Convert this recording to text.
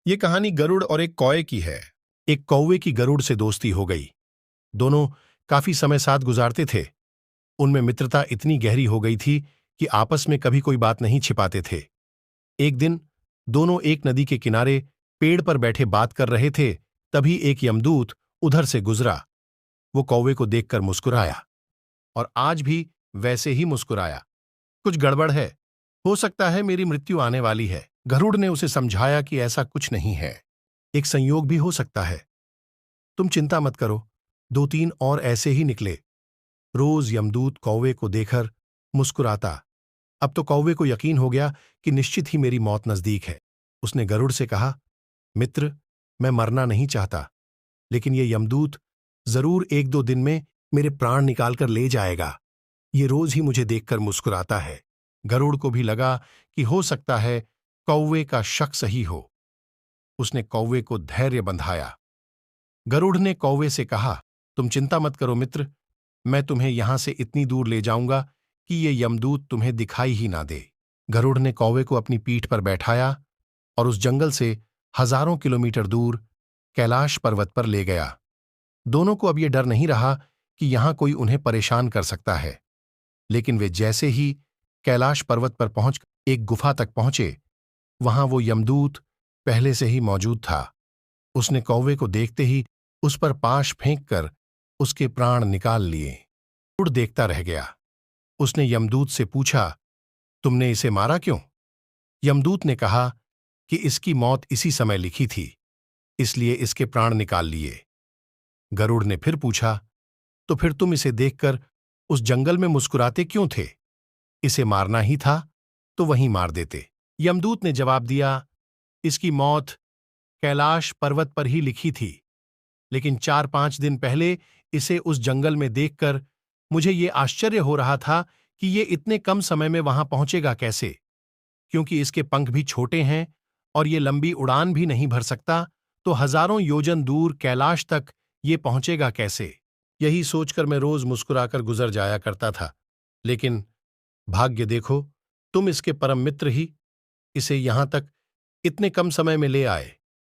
ये कहानी गरुड़ और एक कौवे की है। एक कौवे की गरुड़ से दोस्ती हो गई। दोनों काफी समय साथ गुजारते थे। उनमें मित्रता इतनी गहरी हो गई थी कि आपस में कभी कोई बात नहीं छिपाते थे। एक दिन दोनों एक नदी के किनारे पेड़ पर बैठे बात कर रहे थे। तभी एक यमदूत उधर से गुजरा। वो कौवे को देखकर मुस्कुराया और आज भी वैसे ही मुस्कुराया। कुछ गड़बड़ है। हो सकता है मेरी मृत्यु आने वाली है। गरुड़ ने उसे समझाया कि ऐसा कुछ नहीं है। एक संयोग भी हो सकता है। तुम चिंता मत करो। दो तीन और ऐसे ही निकले। रोज यमदूत कौवे को देखकर मुस्कुराता। अब तो कौवे को यकीन हो गया कि निश्चित ही मेरी मौत नजदीक है। उसने गरुड़ से कहा, मित्र, मैं मरना नहीं चाहता, लेकिन ये यमदूत जरूर एक दो दिन में मेरे प्राण निकाल कर ले जाएगा। ये रोज ही मुझे देखकर मुस्कुराता है। गरुड़ को भी लगा कि हो सकता है कौवे का शक सही हो। उसने कौवे को धैर्य बंधाया। गरुड़ ने कौवे से कहा, तुम चिंता मत करो मित्र, मैं तुम्हें यहां से इतनी दूर ले जाऊंगा कि ये यमदूत तुम्हें दिखाई ही ना दे। गरुड़ ने कौवे को अपनी पीठ पर बैठाया और उस जंगल से हजारों किलोमीटर दूर कैलाश पर्वत पर ले गया। दोनों को अब यह डर नहीं रहा कि यहां कोई उन्हें परेशान कर सकता है। लेकिन वे जैसे ही कैलाश पर्वत पर पहुंच एक गुफा तक पहुंचे, वहां वो यमदूत पहले से ही मौजूद था। उसने कौवे को देखते ही उस पर पाश फेंक कर उसके प्राण निकाल लिए। उड़ देखता रह गया। उसने यमदूत से पूछा, तुमने इसे मारा क्यों? यमदूत ने कहा कि इसकी मौत इसी समय लिखी थी, इसलिए इसके प्राण निकाल लिए। गरुड़ ने फिर पूछा, तो फिर तुम इसे देखकर उस जंगल में मुस्कुराते क्यों थे? इसे मारना ही था तो वहीं मार देते। यमदूत ने जवाब दिया, इसकी मौत कैलाश पर्वत पर ही लिखी थी, लेकिन 4-5 दिन पहले इसे उस जंगल में देखकर मुझे ये आश्चर्य हो रहा था कि ये इतने कम समय में वहां पहुंचेगा कैसे, क्योंकि इसके पंख भी छोटे हैं और ये लंबी उड़ान भी नहीं भर सकता, तो हजारों योजन दूर कैलाश तक ये पहुंचेगा कैसे? यही सोचकर मैं रोज मुस्कुराकर गुजर जाया करता था। लेकिन भाग्य देखो, तुम इसके परम मित्र ही इसे यहां तक इतने कम समय में ले आए।